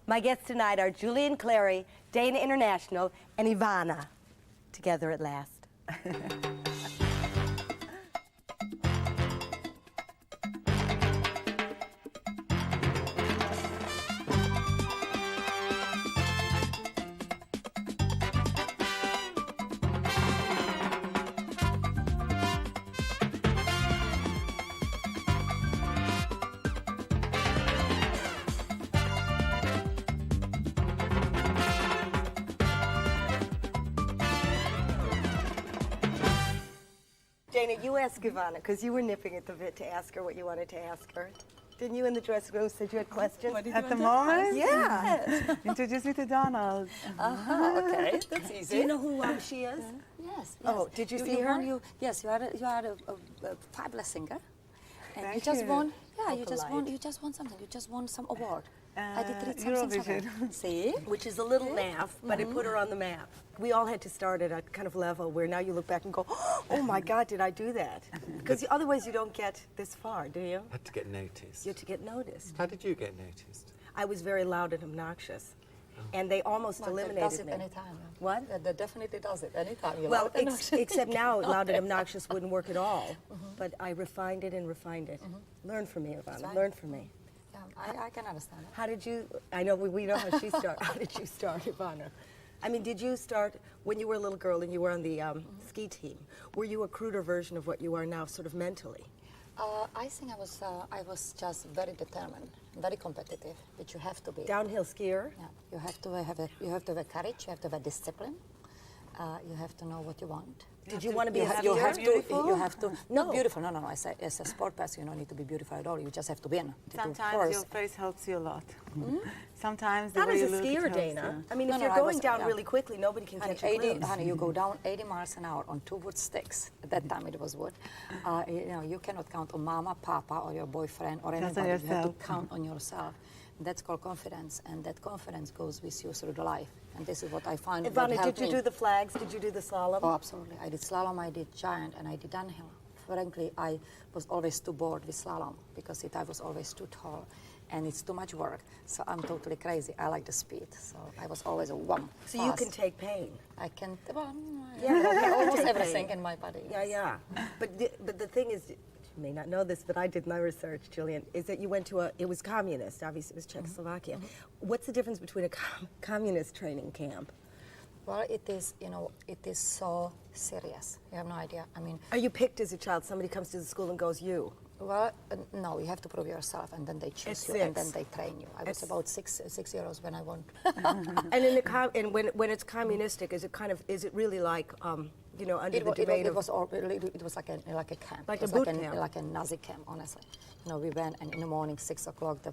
My guests tonight are Julian Clary, Dana International, and Ivona. Together at last. Dana, you ask Ivona, because you were nipping at the bit to ask her what you wanted to ask her. Didn't you in the dressing room said you had questions? At the moment? Yeah. Introduce me to Donald. Okay, that's easy. Do you know who she is? Yes. Oh, did you see her? Yes, you are a fabulous singer. And Thank you just you. won. Yeah, How you just polite. won something. You just won some award. I did read something. Eurovision. See? Which is a little naff, but it put her on the map. We all had to start at a kind of level where now you look back and go, oh my God, did I do that? Because otherwise you don't get this far, do you? Had to get noticed. You have to get noticed. How did you get noticed? I was very loud and obnoxious. And they almost eliminated does it me. anytime. Yeah. What? That definitely does it anytime. You're Well, loud and obnoxious. except now loud and obnoxious wouldn't work at all. But I refined it and refined it. Learn from me, Ivona. right. Learn from me. Yeah, I can understand that. How did you, I know we know how she started. How did you start, Ivona? I mean, did you start when you were a little girl and you were on the ski team? Were you a cruder version of what you are now, sort of mentally? I think I was just very determined, very competitive, which you have to be. Downhill skier? Yeah, you have to have a courage. You have to have a discipline. You have to know what you want. Did you want to be a You skier? have to. You have to. No. Not beautiful. No. As a sport person, you don't need to be beautiful at all. You just have to win. Sometimes your face helps you a lot. Sometimes the Not way as you a look, it skier, helps Dana. you. I mean, No, if no, you're I going was- down yeah. really quickly, nobody can catch a glimpse. Honey, you go down 80 miles an hour on 2 wood sticks. At that time it was wood. You cannot count on mama, papa, or your boyfriend, or Just on anybody. You have to yourself. count on yourself. That's called confidence, and that confidence goes with you through the life. And this is what I find. that Ivona, helped did you me. do the flags? Did you do the slalom? Oh, absolutely. I did slalom, I did giant, and I did downhill. Frankly, I was always too bored with slalom because I was always too tall, and it's too much work. So I'm totally crazy. I like the speed, so I was always a wham. So you can take pain. I can. Well, Yeah, almost take everything pain. in my body. Yeah, yeah. But the thing is, you may not know this, but I did my research, Julian, is that you went to it was communist, obviously it was Czechoslovakia. What's the difference between a communist training camp? Well, it is, it is so serious. You have no idea. I mean, Are you picked as a child? Somebody comes to the school and goes, you? well, no, you have to prove yourself, and then they choose At you, and 6. then they train you. I was about six years old when I won. And in the and when it's communistic, is it really like under the debate It was like a camp. Like It was a boot camp. Like a Nazi camp, honestly. We went, and in the morning, 6 o'clock, the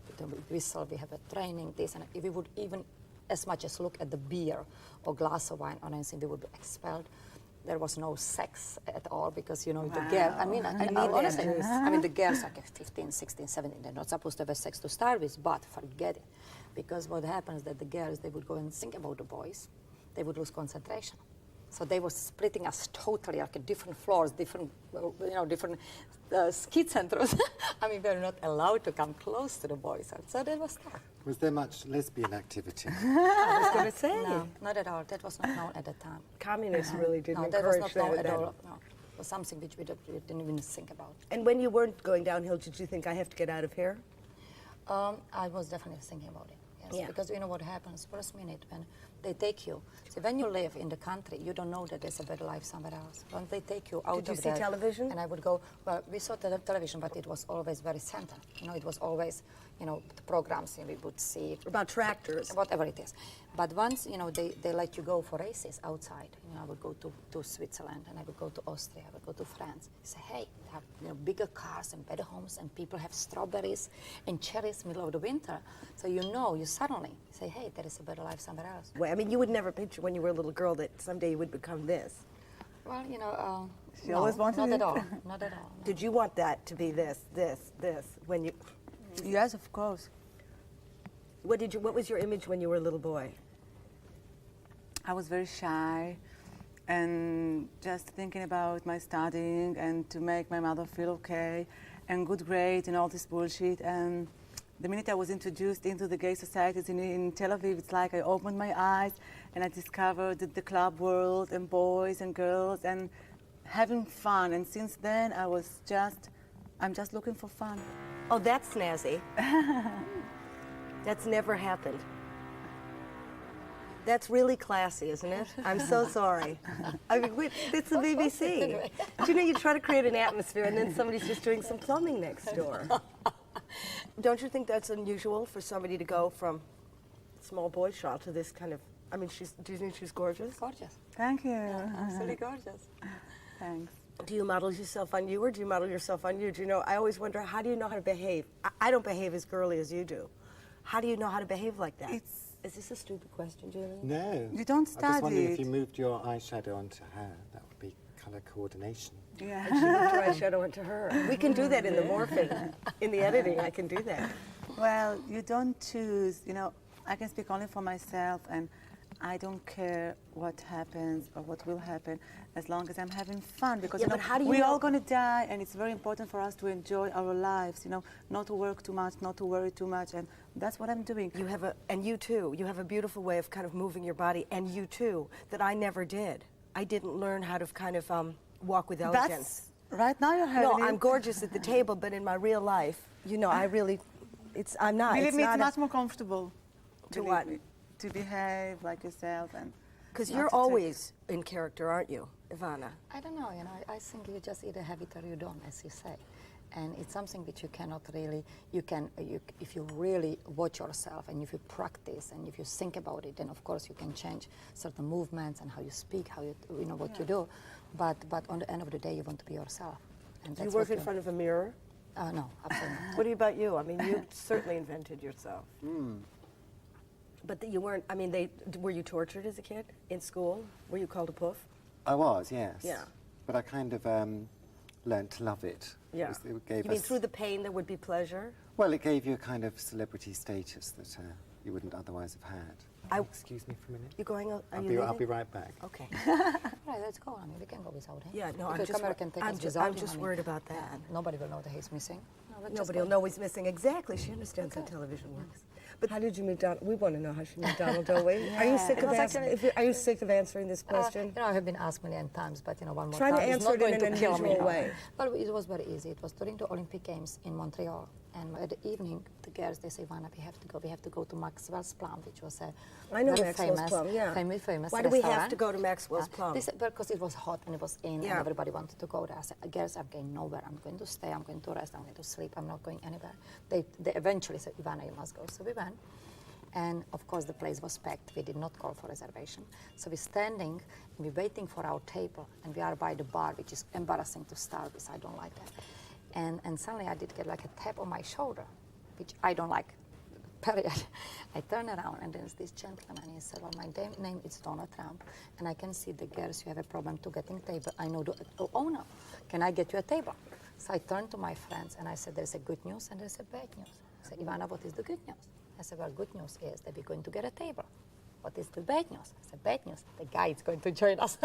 whistle, we have a training, this, and if we would even as much as look at the beer or glass of wine or anything, we would be expelled. There was no sex at all because, the girl, I mean, honestly, the girls are like 15, 16, 17, they're not supposed to have sex to start with, but forget it. Because what happens is that the girls, they would go and think about the boys, they would lose concentration. So they were splitting us totally, like different floors, different ski centers. I mean, we were not allowed to come close to the boys. So that was tough. Was there much lesbian activity? I was going to say. No, not at all. That was not known at the time. Communists really didn't No, that was encourage not known that. at all. No. It was something which we didn't even think about. And when you weren't going downhill, did you think, I have to get out of here? I was definitely thinking about it. Yes, Yeah. because you know what happens first minute when they take you. So when you live in the country, you don't know that there's a better life somewhere else. When they take you out Did you of see there, television? and I would go. Well, we saw television, but it was always very center. It was always, the programs we would see. About tractors. Whatever it is. But once, they let you go for races outside. I would go to Switzerland, and I would go to Austria, I would go to France. Say, hey, they have bigger cars and better homes, and people have strawberries and cherries middle of the winter. So you suddenly say, hey, there is a better life somewhere else. Well, I mean, you would never picture when you were a little girl that someday you would become this. Well, She always wanted not it. at all. Not at all. No. Did you want that to be this, when you... Yes, of course. What was your image when you were a little boy? I was very shy and just thinking about my studying and to make my mother feel okay and good grades and all this bullshit. And the minute I was introduced into the gay societies in Tel Aviv, it's like I opened my eyes and I discovered the club world and boys and girls and having fun. And since then, I'm just looking for fun. Oh, that's snazzy. That's never happened. That's really classy, isn't it? I'm so sorry. I mean, it's the BBC. Do you know, you try to create an atmosphere and then somebody's just doing some plumbing next door. Don't you think that's unusual for somebody to go from small boy shot to this kind of, I mean, do you think she's gorgeous? Gorgeous. Thank you. Absolutely gorgeous. Thanks. Do you model yourself on you or do you model yourself on you? Do you know, I always wonder, how do you know how to behave? I don't behave as girly as you do. How do you know how to behave like that? Is this a stupid question, Julian? No. You don't I was study wondering it. if you moved your eyeshadow onto her, that would be colour coordination. Yeah. She moved her eyeshadow into her. We can do that in the morphing. In the editing, I can do that. Well, you don't choose. You know, I can speak only for myself, and I don't care what happens or what will happen as long as I'm having fun. Because Yeah, you know, but how do you we're know- all going to die, and it's very important for us to enjoy our lives. You know, not to work too much, not to worry too much, and that's what I'm doing. You have and you too, you have a beautiful way of kind of moving your body, and you too, that I never did. I didn't learn how to kind of walk with elegance. Right now you're having No, I'm gorgeous at the table, but in my real life, you know, I'm not. Believe me, not it's much more comfortable. To Believe what? me, to behave like yourself and. Because not you're to take- always in character, aren't you, Ivona? I don't know, you know, I think you just either have it or you don't, as you say. And it's something which you cannot really, if you really watch yourself and if you practice and if you think about it, then of course you can change certain movements and how you speak, how you know what you do. But on the end of the day, you want to be yourself. And Do you that's work what in front of a mirror? No, absolutely not. What about you? I mean, you certainly invented yourself. But you weren't, I mean, were you tortured as a kid in school? Were you called a poof? I was, yes. Yeah. But I kind of learned to love it. Yeah. It gave You mean us- through the pain there would be pleasure? Well, it gave you a kind of celebrity status that you wouldn't otherwise have had. Excuse me for a minute. You going out? I'll be right back. Okay. Right, let's go. I mean, we can go without him. Yeah, no, If I'm you just come here, wor- can take I'm us ju- without I'm him, just I mean, worried about that. yeah, nobody will know that he's missing. No, let's just Nobody will go. know he's missing. Exactly. She understands how television works. But how did you meet Donald? We want to know how she met Donald, don't we? Are you sick It of was Are you sick of answering this question? You know, I have been asked a million times, but you know, one more Try to time. It's answer not it going in to an kill me. unusual way. Well, it was very easy. It was during the Olympic Games in Montreal, and at the evening, the girls they say, "Ivona, we have to go. We have to go to Maxwell's Plum, which was a I know very Maxwell's famous, Plum, yeah. famous Why do we have restaurant. to go to Maxwell's Plum? They said, because it was hot and it was in, Yeah. and everybody wanted to go there. I said, girls, I'm going nowhere. I'm going to stay. I'm going to rest. I'm going to sleep. I'm not going anywhere. They eventually said, Ivona, you must go. So we went. And of course, the place was packed. We did not call for reservation. So we're standing and we're waiting for our table. And we are by the bar, which is embarrassing to start with. I don't like that. And suddenly I did get like a tap on my shoulder, which I don't like, period. I turn around and there's this gentleman. He said, well, my name is Donald Trump. And I can see the girls who have a problem to getting table. I know the owner. Can I get you a table? So I turned to my friends and I said, there's a good news and there's a bad news. I said, Ivona, what is the good news? I said, well, good news is that we're going to get a table. What is the bad news? I said, bad news, the guy is going to join us.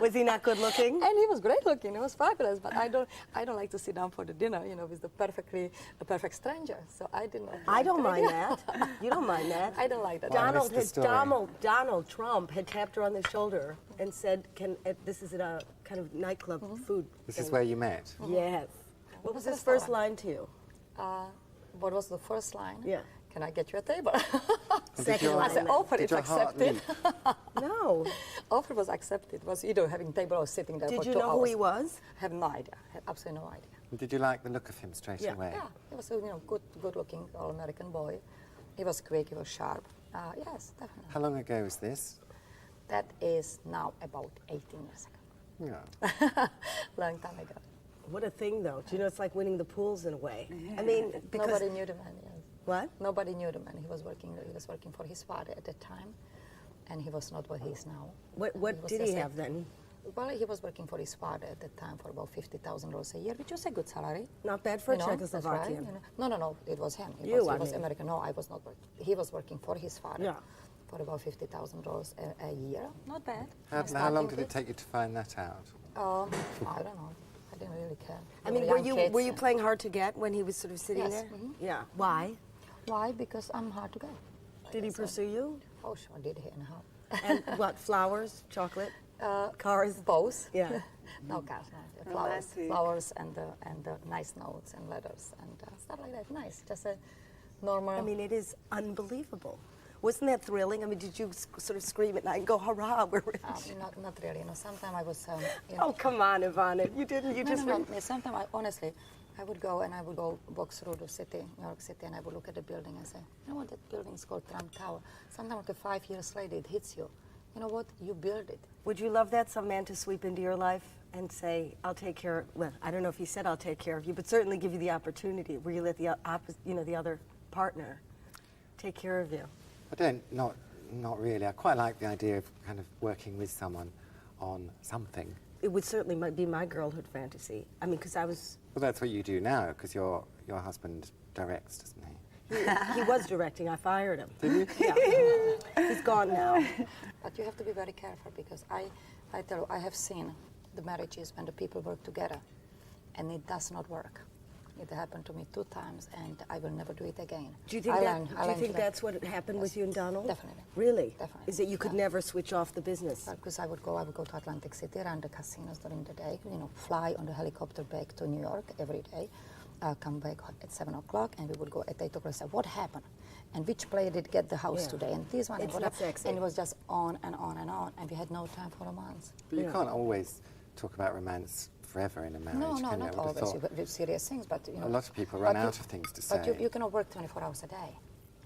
Was he not good looking? And he was great looking, he was fabulous, but I don't like to sit down for the dinner, you know, with the perfect stranger. So I didn't. I don't mind that. You don't mind that. I don't like that. Well, Donald that's the story. Donald Trump had tapped her on the shoulder and said, this is at a kind of nightclub food This thing. is where you met. Yes. What was was his the first story? line to you? What was the first line? Yeah. Can I get you a table? And Second your- line. I said, offer did if your heart accepted. leap? No. Offer was accepted. Was either having table or sitting there Did for you 2 know hours. who he was? I have no idea. I have absolutely no idea. And did you like the look of him straight Yeah. away? Yeah, he was a good-looking all-American boy. He was quick. He was sharp. Yes, definitely. How long ago was this? That is now about 18 years ago. Yeah. Long time ago. What a thing, though. Do you know, it's like winning the pools in a way. I mean, because... Nobody knew the man. Yes. What? Nobody knew the man. He was working for his father at the time, and he was not what he is now. What was did he just a- have then? Well, he was working for his father at the time for about $50,000 a year, which was a good salary. Not bad for a You know, that's right, Czechoslovakian. you know. No, it was him. He You, was, I he was mean. American. No, I was not working. He was working for his father Yeah. for about $50,000 a year. Not bad. How long did it take you to find that out? I don't know. didn't really care. I They mean, were were young you kids were you and- playing hard to get when he was sort of sitting Yes, there? mhm. Yeah. Why? Why? Because I'm hard to get. Did he pursue you? Oh, sure, did he and how? And what? Flowers, chocolate, Uh, cars? Both. Yeah. No cars, no. Flowers, Romantic. flowers, and nice notes and letters and stuff like that. Nice, just a normal. I mean, it is unbelievable. Wasn't that thrilling? I mean, did you sort of scream at night and go, hurrah, we're rich? not really. You know, sometimes I was. Oh, come on, Ivona. You didn't. You just no. Sometimes honestly, I would go and I would go walk through the city, New York City, and I would look at the building and say, you know what, that building's called Trump Tower. Sometimes like 5 years later, it hits you. You know what? You build it. Would you love that, some man to sweep into your life and say, I'll take care, well, I don't know if he said I'll take care of you, but certainly give you the opportunity where you let the the other partner take care of you? I don't, not really. I quite like the idea of kind of working with someone on something. It would certainly be my girlhood fantasy. I mean, because I was... Well, that's what you do now, because your husband directs, doesn't he? He was directing. I fired him. Did you? Yeah. He's gone now. But you have to be very careful because I tell you, I have seen the marriages when the people work together and it does not work. It happened to me 2 times and I will never do it again. Do you think, that's what happened with you and Donald? Definitely. Really? Definitely. Is that you could never switch off the business? Because I would go to Atlantic City, run the casinos during the day, you know, fly on the helicopter back to New York every day, come back at 7 o'clock, and we would go at 8 o'clock and say, what happened? And which player did get the house Yeah. today? And this one, It's and not sexy. And it was just on and on and on, and we had no time for romance. But you Yeah. can't always talk about romance forever in a marriage, No, can you? I not would have always. thought. You do serious things, but you know. A lot of people run but out of things to But say. you cannot work 24 hours a day.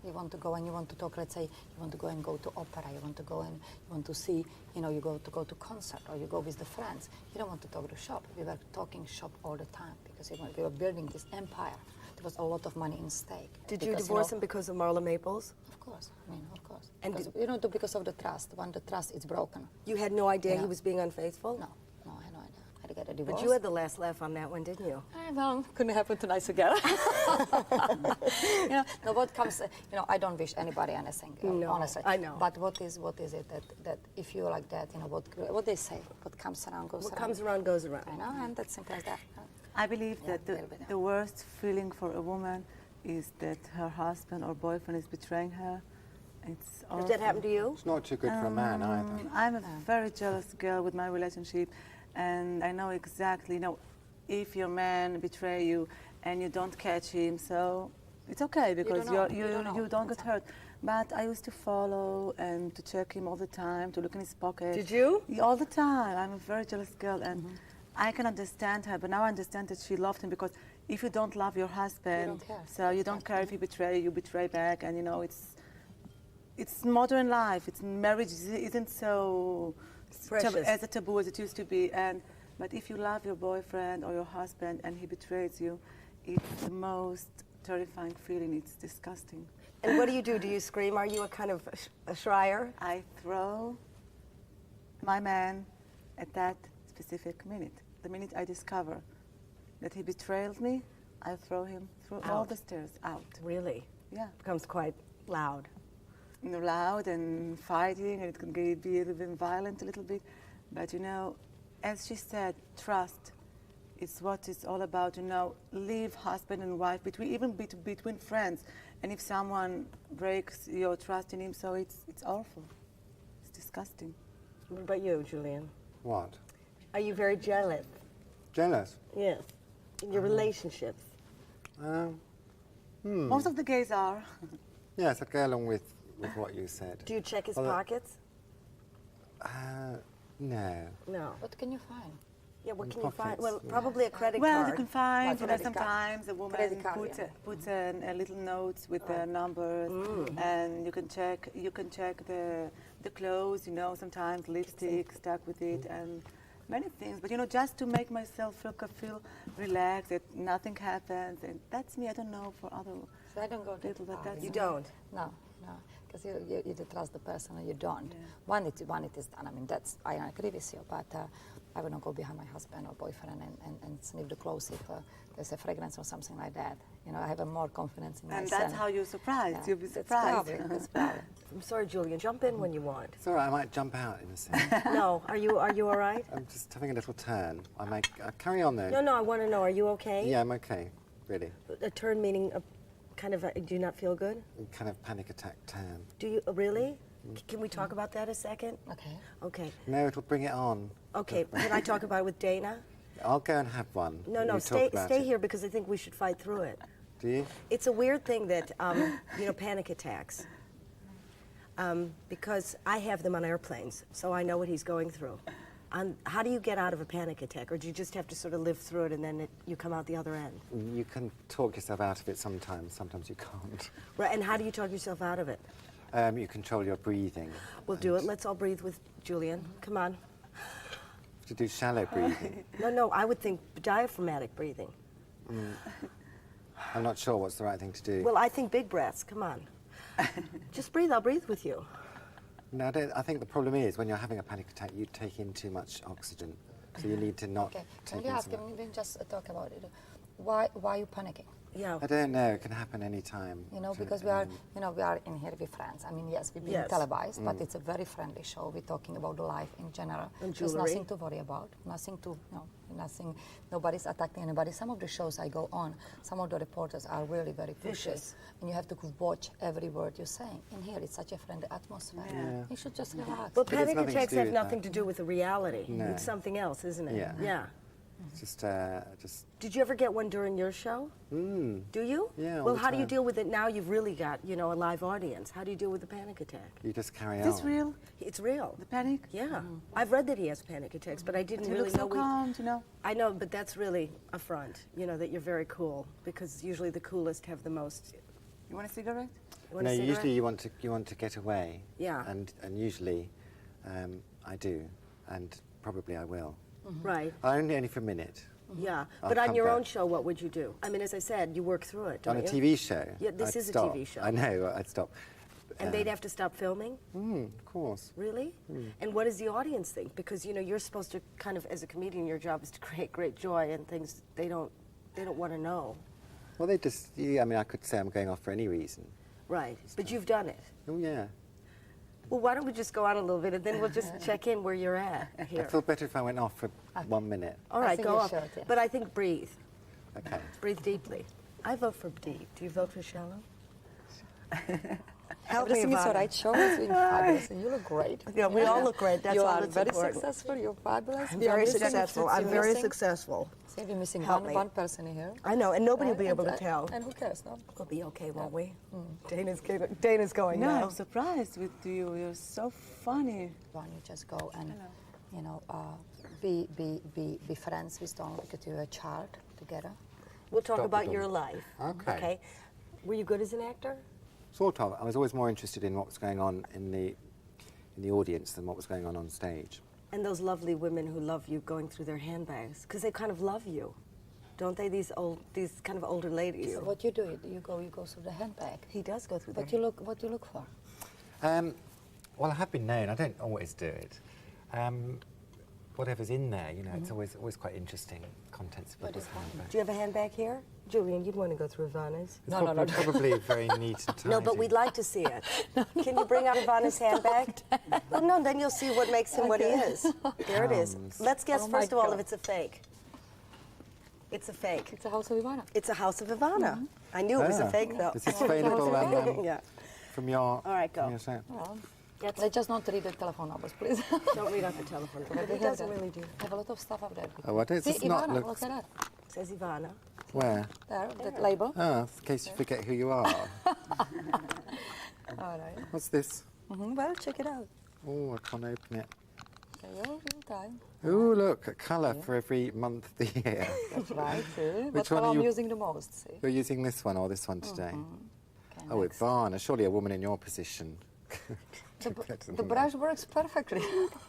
You want to go and you want to talk. Let's say you want to go and go to opera. You want to go and you want to see. You know, you go to concert or you go with the friends. You don't want to talk to shop. We were talking shop all the time because we were building this empire. There was a lot of money in stake. Did you Because, divorce know, him because of Marla Maples? Of course. I mean, of course. And Because, you know, because of the trust. When the trust is broken. You had no idea Yeah. he was being unfaithful? No, I had no idea. I had to get a divorce. But you had the last laugh on that one, didn't you? Well, couldn't happen tonight together. You know, no, what comes, you know, I don't wish anybody anything, No, honestly. I know. But what is it that if you're like that, you know, what they say, what comes around goes What around. comes around goes around. I know, and that's simple as that. I believe Yeah, that little bit. the worst feeling for a woman is that her husband or boyfriend is betraying her. It's Did that happen to you? It's not too good for a man either. I'm a very jealous girl with my relationship, and I know exactly, you know, if your man betray you and you don't catch him, so it's okay because don't know. you You don't know. don't get hurt. But I used to follow and to check him all the time, to look in his pocket. Did you? Yeah, all the time. I'm a very jealous girl, and I can understand her. But now I understand that she loved him because if you don't love your husband, don't care. so you don't care if he betray you betray back, and you know it's modern life. It's marriage isn't so Precious. as a taboo as it used to be. But if you love your boyfriend or your husband and he betrays you, it's the most terrifying feeling. It's disgusting. And what do? Do you scream? Are you a kind of a shrier? I throw my man at that specific minute. The minute I discover that he betrayed me, I throw him through all Out. the stairs out. Really? Yeah. Becomes quite loud. You know, loud and fighting, and it can be a little bit violent a little bit. But you know, as she said, trust is what it's all about. You know, leave husband and wife between friends. And if someone breaks your trust in him, so it's awful. It's disgusting. What about you, Julian? What? Are you very jealous? Jealous? Yes. In your relationships? Most of the gays are. Yes, I go along with what you said. Do you check his Well, pockets? No. No. What can you find? Yeah, what In can you find? pockets, Well, yeah. probably a credit Well, card. you can find, Like you know, credit card. sometimes a woman Credit card, puts, yeah. puts a little notes with their numbers, and you can check the clothes, you know, sometimes lipstick stuck with it, and many things. But, you know, just to make myself feel relaxed, that nothing happens, and that's me. I don't know for other So I don't go to people, but that's You don't? No. because you either trust the person or you don't. One it is done. I mean, I agree with you, but I wouldn't go behind my husband or boyfriend and sniff the clothes if there's a fragrance or something like that. You know, I have more confidence in myself. And that's how you're surprised. Yeah. You'll be surprised. That's probably. I'm sorry, Julian. Jump in when you want. It's all right, I might jump out in a second. No, are you all right? I'm just having a little turn. I'll carry on though. No, I want to know. Are you okay? Yeah, I'm okay, really. A turn meaning do you not feel good? Kind of panic attack turn. Do you really? Can we talk about that a second? Okay. Okay. No, it'll bring it on. Okay. Can I talk about it with Dana? I'll go and have one. No. Stay here because I think we should fight through it. Do you? It's a weird thing that panic attacks. Because I have them on airplanes, so I know what he's going through. How do you get out of a panic attack, or do you just have to sort of live through it and then you come out the other end? You can talk yourself out of it sometimes you can't. Right, and how do you talk yourself out of it? You control your breathing. We'll do it. Let's all breathe with Julian. Come on. To do shallow breathing. No, I would think diaphragmatic breathing. I'm not sure what's the right thing to do. Well, I think big breaths. Come on. Just breathe. I'll breathe with you. No, I think the problem is when you're having a panic attack, you take in too much oxygen. So you need to not Okay. take Can you in ask so him? much. We just talk about it. Why are you panicking? Yeah. I don't know. It can happen any time. You know, because we are in here with friends. I mean, yes, we're being televised, but it's a very friendly show. We're talking about the life in general. And There's jewelry. nothing to worry about. Nobody's attacking anybody. Some of the shows I go on, some of the reporters are really very pushy. And you have to watch every word you're saying. In here, it's such a friendly atmosphere. Yeah. You should just relax. Well, But it's panic nothing to attacks do have with nothing that. to do with the reality. No. It's something else, isn't it? Yeah. Yeah. Just Did you ever get one during your show? Do you? Yeah, all Well, the how do you time. deal with it now? You've really got, a live audience. How do you deal with the panic attack? you just carry Is on. this real? It's real. The panic? Yeah. I've read that he has panic attacks, but I didn't You really look know. so calm, you know. I know, but that's really a front, that you're very cool, because usually the coolest have the most. You want a cigarette? You want No, a cigarette? usually you want to get away. Yeah. And usually, I do, and probably I will. Right. Only for a minute. Yeah. I'll But on come your back. own show, what would you do? I mean, as I said, you work through it, don't On a you? TV show. Yeah, this I'd is a stop. TV show. I know. I'd stop. And they'd have to stop filming? Of course. Really? And what does the audience think? Because you're supposed to kind of, as a comedian, your job is to create great joy and things they don't want to know. Well, they just. I mean, I could say I'm going off for any reason. Right. But you've done it. Oh yeah. Well, why don't we just go on a little bit and then we'll just check in where you're at I here. feel better if I went off for 1 minute. All I right, think go you off. should, yeah. But I think breathe. Okay. Breathe deeply. I vote for deep. Do you vote for shallow? Help Everything me is all about right. Show is doing fabulous, and you look great. Yeah, we all look great. That's you all are that's very important. successful. You're fabulous. I'm We are very missing- successful. I'm we're very missing- successful. See, we're missing Help me. one person in here. I know, and nobody will be able to And- tell. And who cares, no? We'll be okay, won't we? Dana's going No, now. I'm surprised with you. You're so funny. Why don't you just go and, be friends with Donald because you're a child together? We'll talk Stop about it, your Dawn. life. Okay. Were you good as an actor? Sort of. I was always more interested in what was going on in the audience than what was going on stage. And those lovely women who love you going through their handbags, because they kind of love you, don't they? These kind of older ladies. So what you do, you go through the handbag. He does go through What their you look for? Well, I have been known. I don't always do it. Whatever's in there, it's always quite interesting. Contents of people's handbags. Do you have a handbag here? Julian, you'd want to go through Ivana's. It's probably very neat and tidy. No, but we'd like to see it. Can you bring out Ivana's handbag? Well, no, then you'll see what makes him what he is. There it is. Let's guess, Oh my first of all, God. if it's a fake. It's a fake. It's a house of Ivona. It's a house of Ivana. I knew it was a fake, though. This is available Yeah. from your. All right, go. from your show. Well, let's just not read the telephone numbers, please. Don't read out the telephone. But He doesn't really do. I have a lot of stuff up there. Oh, I don't. See, It's not Ivona, look. look at that. It says Ivana. Where? There, that label. Oh, in case you forget who you are. All right. What's this? Well, check it out. Oh, I can't open it. Okay, you're in time. Oh, look, a colour for every month of the year. That's right. See? Which What one color are I'm you- using the most? See? You're using this one or this one today? Okay, Oh, next. Ivana, surely a woman in your position. The brush works perfectly.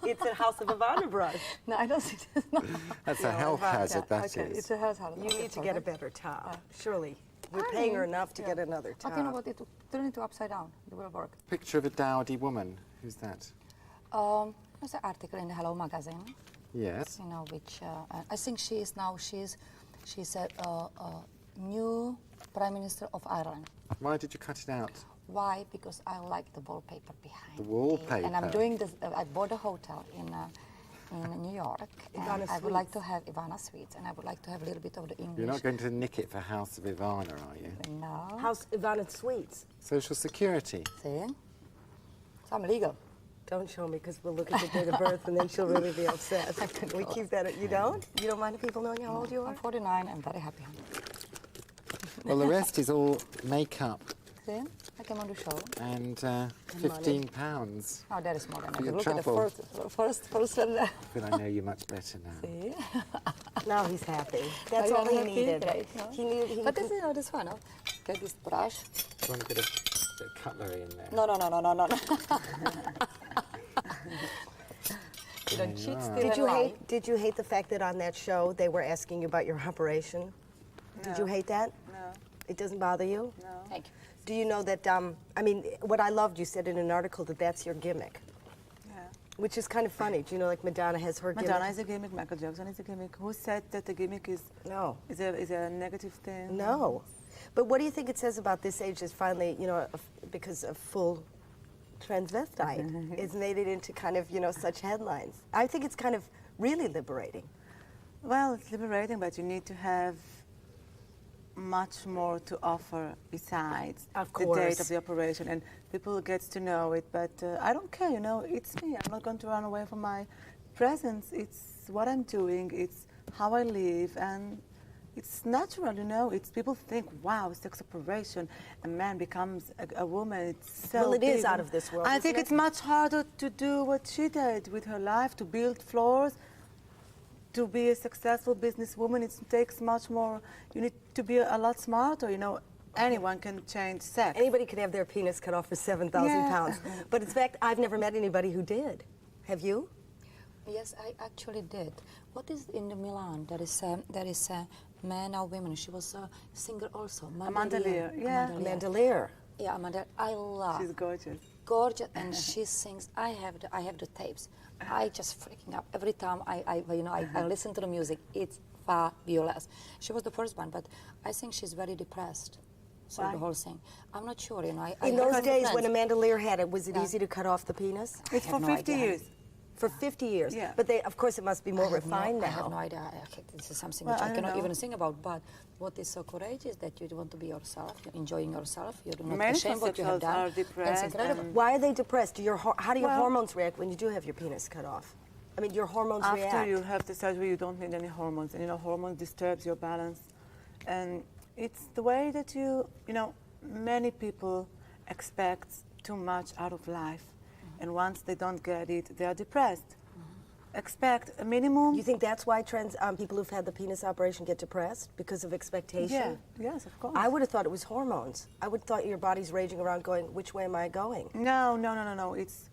It's a House of Ivana brush. No, I don't see this. No. That's a health hazard, that is. Okay, it's a house. You need to get a better top. Surely We're paying her enough to get another top. Okay, you know what? Turn it to upside down. It will work. Picture of a dowdy woman. Who's that? There's an article in the Hello magazine. Yes. You know, which I think she's a new Prime Minister of Ireland. Why did you cut it out? Why? Because I like the wallpaper behind. The wallpaper. And I'm doing this. I bought a hotel in New York, and I would like to have Ivona suites, and I would like to have a little bit of the English. You're not going to nick it for House of Ivona, are you? No. House Ivona Suites. Social Security. See? So I'm legal. Don't show me, because we'll look at the date of birth and then she'll really be upset. We keep that. You don't? You don't mind if people knowing how old you are? I'm 49. I'm very happy. Well, the rest is all makeup. See? I came on the show. And £15. Oh, that is more than For I your look travel. at the first one. But I know you much better now. See? Now he's happy. That's Are all you he happy? needed. Right, no? He needed. But this is this one. No? Get this brush. Do you want a bit of cutlery in there? No. You don't cheat, steal, Did you hate the fact that on that show they were asking you about your operation? No. Did you hate that? No. It doesn't bother you? No. Thank you. Do you know that, I mean, what I loved, you said in an article that that's your gimmick, Yeah. which is kind of funny. Do you know, like Madonna has her Madonna gimmick? is a gimmick. Michael Jackson is a gimmick. Who said that the gimmick is a negative thing? No. But what do you think it says about this age is finally, you know, because a full transvestite is made it into kind of, you know, such headlines? I think it's kind of really liberating. Well, it's liberating, but you need to have much more to offer besides Of the course. date of the operation, and people get to know it. But I don't care, you know, it's me. I'm not going to run away from my presence. It's what I'm doing. It's how I live, and it's natural, you know. It's people think, wow, sex operation, a man becomes a woman. It's so Well, it is big. out of this world, I isn't think it? it's much harder to do what she did with her life, to build floors. To be a successful businesswoman, it takes much more. You need to be a lot smarter. You know, anyone can change sex. Anybody could have their penis cut off for 7,000 Yeah. pounds. But in fact, I've never met anybody who did. Have you? Yes, I actually did. What is in the Milan? There is a man or woman. She was a singer also. Amanda Lear, yeah. Amanda Lear. Yeah, Amanda. I love. She's gorgeous. Gorgeous, and she sings. I have the tapes. I just freaking up every time I listen to the music. It's fabulous. She was the first one, but I think she's very depressed. So Why? the whole thing. I'm not sure. You know, In those days when Amanda Lear had it, was it easy to cut off the penis? It's for no 50 idea. years. For 50 years. Yeah. But of course, it must be more refined I have now. no idea. This is something Well, which I I don't cannot know. even think about. But what is so courageous that you want to be yourself. You're enjoying yourself. You're not Many ashamed what you have homosexuals done. are depressed That's incredible. and- Why are they depressed? How do your Well- hormones react when you do have your penis cut off? I mean, your hormones After react. you have the surgery, you don't need any hormones, and you know, hormones disturbs your balance, and it's the way that you know, many people expect too much out of life, and once they don't get it, they are depressed. Expect a minimum. You think that's why people who've had the penis operation get depressed? Because of expectation? Yeah, yes, of course. I would have thought it was hormones. I would have thought your body's raging around going, which way am I going? No. It's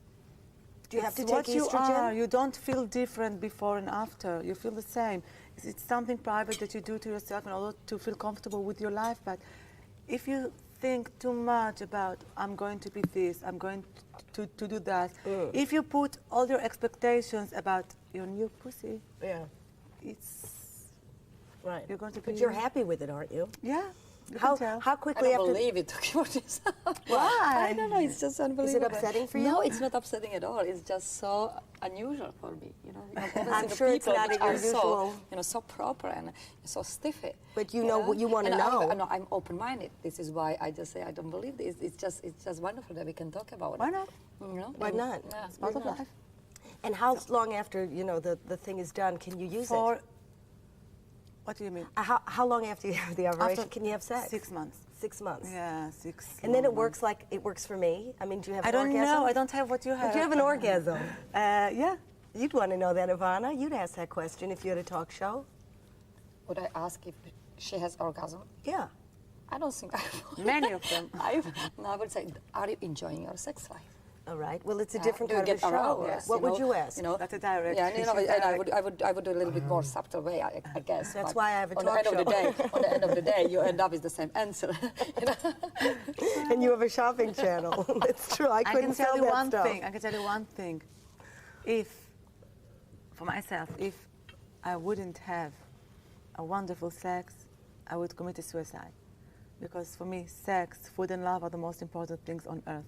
Do you have to it's take what you estrogen? are. You don't feel different before and after. You feel the same. It's something private that you do to yourself in order to feel comfortable with your life. But if you think too much about, I'm going to be this, I'm going to do that, if you put all your expectations about your new pussy, Yeah, it's right. you're going to be. But you're happy with it, aren't you? Yeah. You How can tell. I quickly don't after... believe it. Talking about this. Why? I don't know. It's just unbelievable. upsetting for you? No, it's not upsetting at all. It's just so unusual for me. You know, I'm sure it's not which at your are so, usual- so proper and so stiffy. But you know what you wanna And know. No, I'm open-minded. This is why I just say I don't believe this. It's just wonderful that we can talk about Why it. not? You know? Why And- not? Yeah, It's part why of not? life. And how long after, you know, the thing is done can you use For it? what do you mean? How long after you have the operation After can you have sex? 6 months. 6 months. Yeah, 6. And then it long works like it works for me? I mean, do you have I an don't orgasm? know. I don't have what you have. Do you have an orgasm? Yeah. You'd want to know that, Ivona. You'd ask that question if you had a talk show. Would I ask if she has orgasm? Yeah. I don't think I would. Many of them. No, I would say, are you enjoying your sex life? All right. Well, it's a different do kind you of a get show. aroused, Yes. What would you ask? You know, That's a direct. Yeah, and I would do a little bit more subtle way, I guess. That's but why I have a on talk the end show. Of the day, on the end of the day, you end up with the same answer. You know? And you have a shopping channel. It's true. I couldn't can tell you that one stuff. thing. I can tell you one thing. If, for myself, if I wouldn't have a wonderful sex, I would commit a suicide. Because for me, sex, food, and love are the most important things on earth.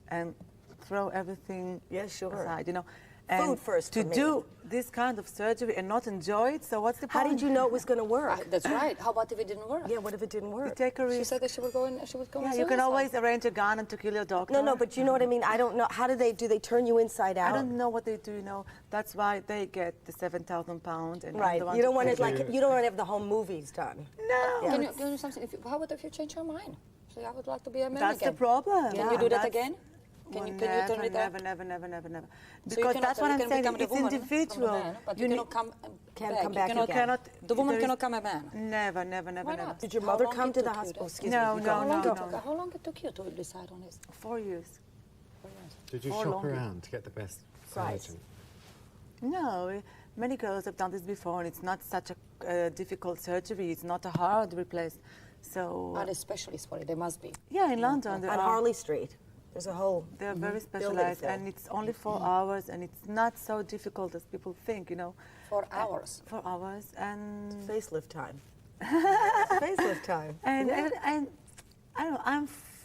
And throw everything aside, you know. And Food first to for me. do this kind of surgery and not enjoy it, so what's the point? How did you know it was going to work? That's right. How about if it didn't work? Yeah, what if it didn't You work? take a risk. She said that she would go and she would go. Yeah, you can always arrange a gun and to kill your doctor. No, but you know what I mean? I don't know. How do they turn you inside out? I don't know what they do, you know. That's why they get the 7,000 pounds. And I'm Right. the one You don't to want pay. to you don't want to have the home movies done. No. Yeah. Can you do something? How about if you change your mind? Say, I would like to be a man That's again. the problem. Can you do that That's- again? Can you turn it never, up? never. So Because that's what I'm saying. become the It's woman from the individual. man, but You you need- cannot come Can't back. come You back cannot, again. The woman there is- cannot come a man. Never. Why not? Did your How mother long come it to the took you hospital? then? Excuse No, me. You no, go- no, How long, no. how long it took you to decide on this? 4 years. Did you For shop longer. around to get the best Price. surgeon? No, many girls have done this before, and it's not such a difficult surgery. It's not a hard replace. So, Are they specialists for it? They must be. yeah, in London, there On are. Harley Street. There's a whole They're very building specialized, full. and it's only 4 hours, and it's not so difficult as people think, you know. 4 hours. 4 hours, and facelift time. Facelift time. and I don't know.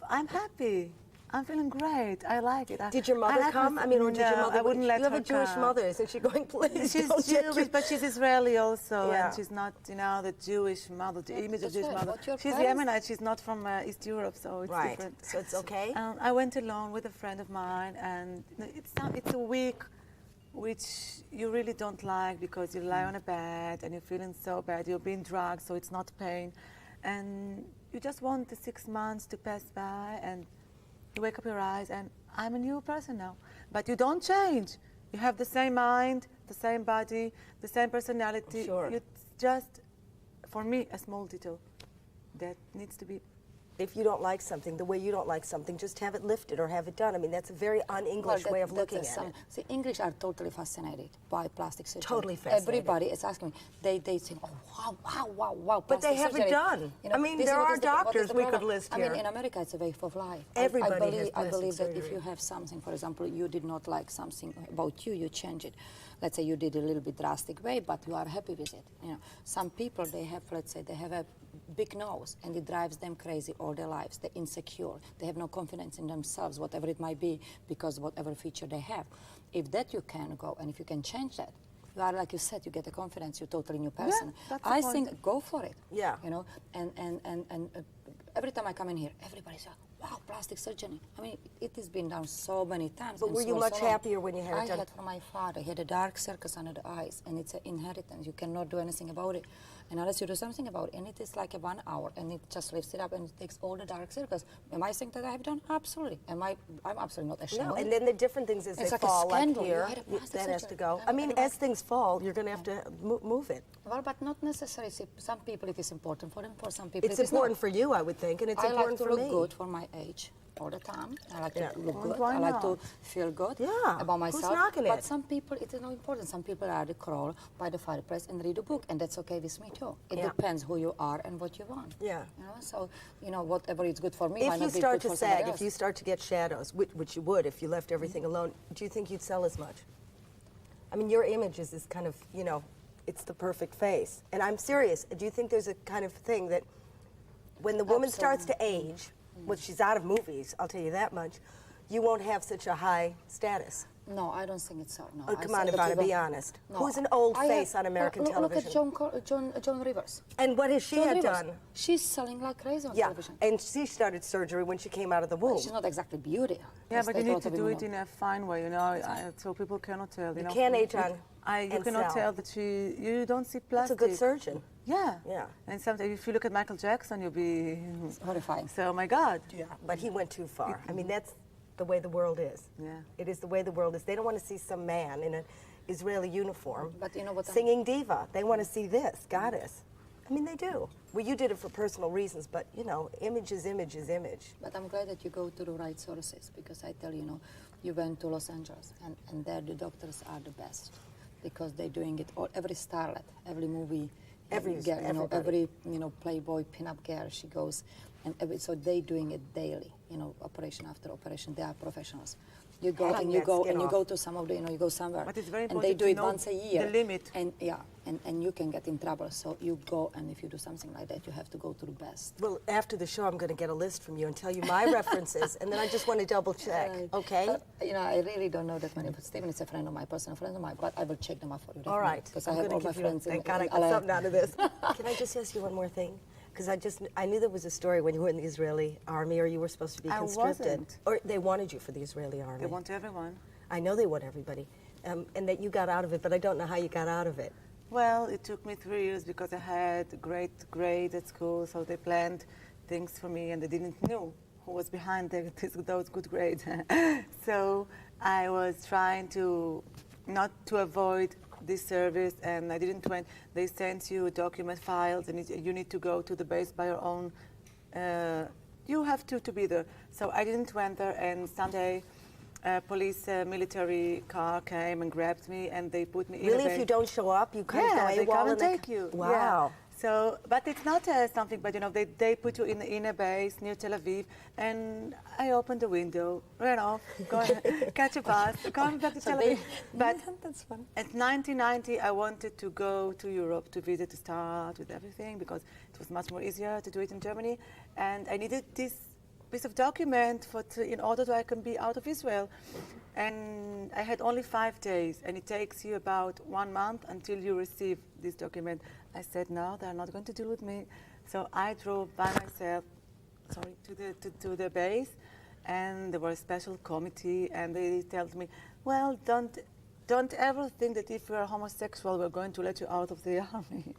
I'm happy. I'm feeling great. I like it. Did your mother come? I mean, or did your No, mother? I wouldn't let You have her a Jewish come. mother, isn't she going? Please, She's don't get Jewish, but she's Israeli also, Yeah. and she's not, you know, the Jewish mother, the image of that's Jewish right. mother. What your She's parents- Yemenite. She's not from East Europe, so it's Right. different. So it's okay. I went alone with a friend of mine, and it's a week which you really don't like because you lie on a bed and you're feeling so bad. You're being drugged, so it's not pain, and you just want the 6 months to pass by, and you wake up your eyes, and I'm a new person now. But you don't change. You have the same mind, the same body, the same personality. Sure. It's just, for me, a small detail that needs to be. If you don't like something, the way you don't like something, just have it lifted or have it done. I mean, that's a very un-English way of looking at it. See, English are totally fascinated by plastic surgery. Totally fascinated. Everybody is asking me. They think, oh, wow. But they plastic have it surgery. done. I mean, there are doctors we could list I mean, here. in America, it's a way of life. Everybody has I plastic believe that if surgery. you have something, for example, you did not like something about you, you change it. Let's say you did a little bit drastic way, but you are happy with it. You know, some people, they have, let's say, they have a big nose, and it drives them crazy all their lives. They're insecure. They have no confidence in themselves, whatever it might be, because whatever feature they have. If that you can go, and if you can change that, you are, like you said, you get a confidence, you're a totally new person. that's the I point. think go for it. Yeah. You know, and every time I come in here, everybody's like, wow, plastic surgery. I mean, it has been done so many times. But and were you so much long. happier when you had it I done? had from my father. He had a dark circles under the eyes, and it's an inheritance. You cannot do anything about it. And unless you do something about it, and it is like a 1 hour, and it just lifts it up and it takes all the dark circles. Am I saying that I have done? Absolutely. I'm absolutely not ashamed. No, of and it. then the different things as It's they like a fall, like scandal. You here, had a plastic that has to surgery. go. I I mean, mean, as things fall, you're going to have to move it. Well, but not necessarily. See, some people it is important for them. For some people It's it is important not. for you, I would think, and it's I like important to for look me. good for my age all the time. I like Yeah. to look Well, good. why I like to not? feel good Yeah. about Who's myself. knocking But it? some people, it is not important. Some people rather crawl by the fireplace and read a book, and that's okay with me too. It Yeah. depends who you are and what you want. Yeah. You know, so you know whatever is good for me. If might you not be start good to for somebody sag, if else. you start to get shadows, which you would if you left everything alone, do you think you'd sell as much? I mean, your image is this kind of, you know, it's the perfect face. And I'm serious. Do you think there's a kind of thing that when the woman starts to age, well, she's out of movies, I'll tell you that much, you won't have such a high status? No, I don't think it's so. No. Oh, I come think on, that Ivana, people- be honest. No, Who's an old I face on American television? Look at John Rivers. And what has she John had Rivers. done? She's selling like crazy on Yeah, television. and she started surgery when she came out of the womb. She's not exactly beauty. Yeah, as but they you need thought to of do women it in a fine way, you know, so people cannot tell. You know, can't age on You and cannot sell. tell that you don't see That's a plastic. good surgeon. Yeah. Yeah. And sometimes if you look at Michael Jackson, you'll be horrifying. so, oh my God. Yeah, but he went too far. I mean, that's the way the world is. Yeah. It is the way the world is. They don't want to see some man in an Israeli uniform But you know what? singing diva. They want to see this, goddess. I mean, they do. Well, you did it for personal reasons, but, you know, image is image is image. But I'm glad that you go to the right sources because I tell you, you know, You went to Los Angeles, and there the doctors are the best because they're doing it all. Every starlet, every movie, every girl, every Playboy pinup girl, she goes, and so they're doing it daily. Operation after operation. They are professionals. You go and you go to some of the you go somewhere, but it's very and they important do to it know once a year. the limit. And you can get in trouble. So you go, and if you do something like that, you have to go to the best. Well, after the show, I'm going to get a list from you and tell you my references, and then I just want to double check. Okay? But, I really don't know that many. But Stephen is a friend of mine, personal friend of mine. But I will check them out for you. All right. Because I have all my friends. Thank God I got something out of this. Can I just ask you one more thing? Because I knew there was a story when you were in the Israeli army, or you were supposed to be conscripted. I wasn't. Or they wanted you for the Israeli army. They want everyone. I know they want everybody. And that you got out of it, but I don't know how you got out of it. Well, it took me 3 years because I had a great grade at school, so they planned things for me, and they didn't know who was behind those good grades. So I was trying not to avoid this service, and I didn't went. They sent you document files, and you need to go to the base by your own. You have to be there. So I didn't went there, and Sunday, a police military car came and grabbed me, and they put me in a Really, base. if you don't show up, you kind of go AWOL. They come and take you. Wow. Yeah. So, but it's not something, but they put you in a base near Tel Aviv, and I opened the window, ran off, go catch a bus, come back to Tel Aviv. But that's fun. at 1990, I wanted to go to Europe to visit, to start with everything, because it was much more easier to do it in Germany, and I needed this piece of document in order that I can be out of Israel. And I had only 5 days, and it takes you about 1 month until you receive this document. I said, no, they're not going to deal with me. So I drove by myself, to the base, and there was a special committee, and they told me, well, don't ever think that if you're homosexual, we're going to let you out of the army.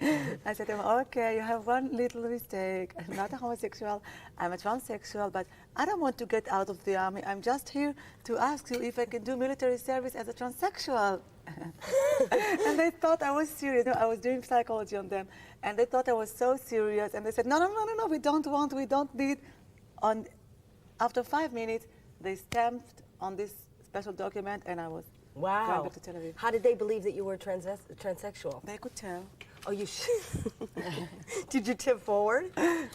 I said, okay, you have one little mistake. I'm not a homosexual, I'm a transsexual, but I don't want to get out of the army. I'm just here to ask you if I can do military service as a transsexual. And they thought I was serious. I was doing psychology on them, and they thought I was so serious, and they said, no, we don't need. After 5 minutes, they stamped on this special document, and I was going back to Tel Aviv. How did they believe that you were transsexual? They could tell. Oh, you Did you tip forward?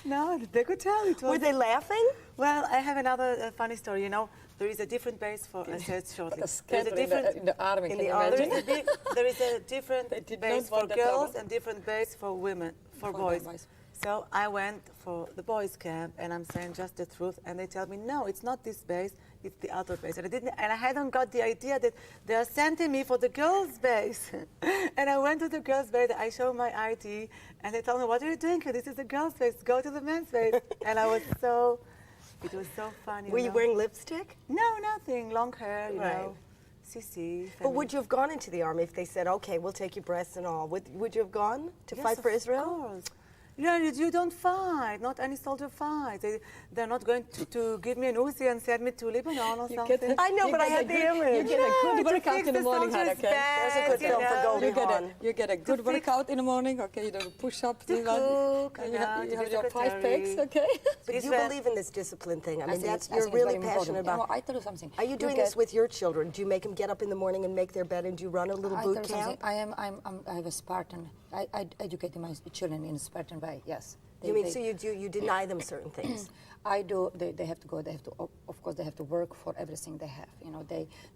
No, they could tell. Were they laughing? Well, I have another funny story. There is a different base for, I said shortly. There's a different in the army. In the army. There is a different base for girls and different base for women, for boys. So I went for the boys' camp, and I'm saying just the truth, and they tell me, no, it's not this base, it's the other base. And I hadn't got the idea that they are sending me for the girls' base. And I went to the girls' base, I showed my ID, and they told me, what are you doing here? This is the girls' base, go to the men's base. And I was it was so funny. Were you wearing lipstick? No, nothing, long hair, you know. CC. But would you have gone into the army if they said, okay, we'll take your breasts and all? Would you have gone to fight for Israel? Of course. Yeah, you don't fight. Not any soldier fights. They're not going to give me an Uzi and send me to Lebanon or something. I know, but I had the image. You get a good workout in the morning, okay? There's a good film for Goldie Hawn. You get a good workout in the morning, okay? You do a push-up, you have your 5 packs, okay? But you believe in this discipline thing. I mean, you're really passionate about. I tell you something. Are you doing this with your children? Do you make them get up in the morning and make their bed, and do you run a little boot camp? I have a Spartan. I educate my children in a Spartan way. Yes. So you deny them certain things? I do. They have to go. They have to. Of course, they have to work for everything they have.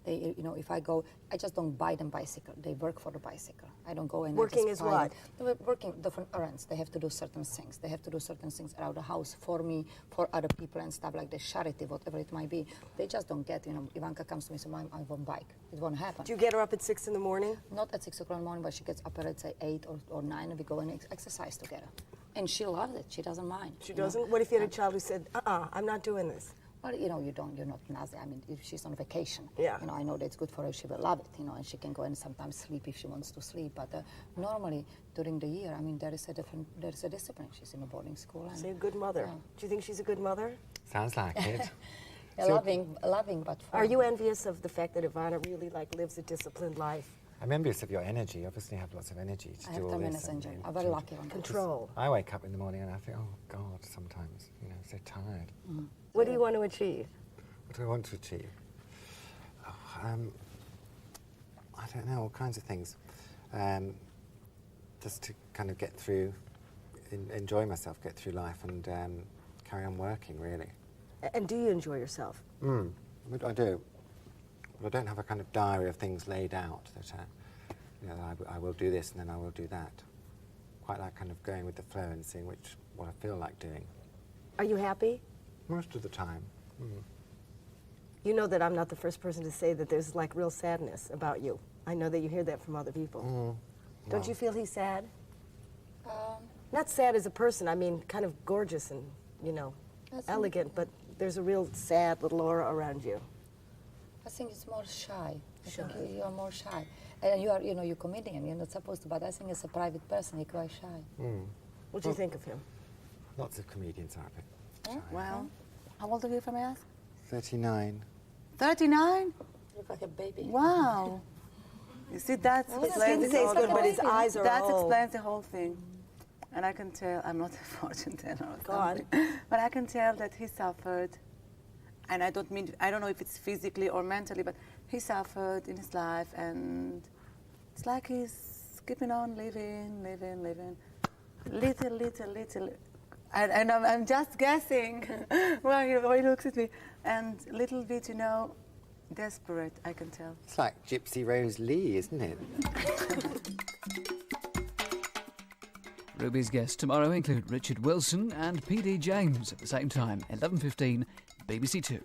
If I go, I just don't buy them bicycle. They work for the bicycle. I don't go and working is what? They're working different errands. They have to do certain things. They have to do certain things around the house for me, for other people and stuff like the charity, whatever it might be. They just don't get. Ivanka comes to me and says, "Mom, I won't bike." It won't happen. Do you get her up at 6 in the morning? Not at 6 o'clock in the morning, but she gets up at, let's say, 8 or 9, and we go and exercise together. And she loves it. She doesn't mind. She doesn't? What if you had a child who said, I'm not doing this? Well, you're not Nazi. I mean, if she's on vacation, yeah. I know that it's good for her. She will love it, and she can go and sometimes sleep if she wants to sleep. But normally, during the year, I mean, there is a discipline. She's in a boarding school. She's a good mother. Do you think she's a good mother? Sounds like it. Loving, but fun. Are you envious of the fact that Ivona really lives a disciplined life? I'm envious of your energy. Obviously, you have lots of energy to do all this. I have tremendous energy. I'm very lucky on control. I wake up in the morning and I think, oh God, sometimes, so tired. What do you want to achieve? What do I want to achieve? I don't know, all kinds of things. Just to kind of get through, enjoy myself, get through life and carry on working, really. And do you enjoy yourself? I do. But I don't have a kind of diary of things laid out that, you know, I will do this and then I will do that. Quite like kind of going with the flow and seeing what I feel like doing. Are you happy? Most of the time. You know that I'm not the first person to say that there's like real sadness about you. I know that you hear that from other people. Don't you feel he's sad? Not sad as a person, I mean kind of gorgeous and, you know, elegant, but there's a real sad little aura around you. I think it's more shy. I think you are more shy. And you are, you know, you're comedian, you're not supposed to, but I think as a private person, you're quite shy. What do you think of him? Lots of comedians are a bit shy. Wow. How old are you, if I may ask? 39. 39? You look like a baby. Wow. You see, that explains His skin's good, but his eyes are that old. explains the whole thing. And I can tell, I'm not a fortune teller or Go on. something, but I can tell that he suffered, and I don't know if it's physically or mentally, but he suffered in his life, and it's like he's keeping on living. Little. And I'm just guessing while he looks at me. And little bit, you know, desperate, I can tell. It's like Gypsy Rose Lee, isn't it? Ruby's guests tomorrow include Richard Wilson and P.D. James at the same time, 11:15, BBC Two.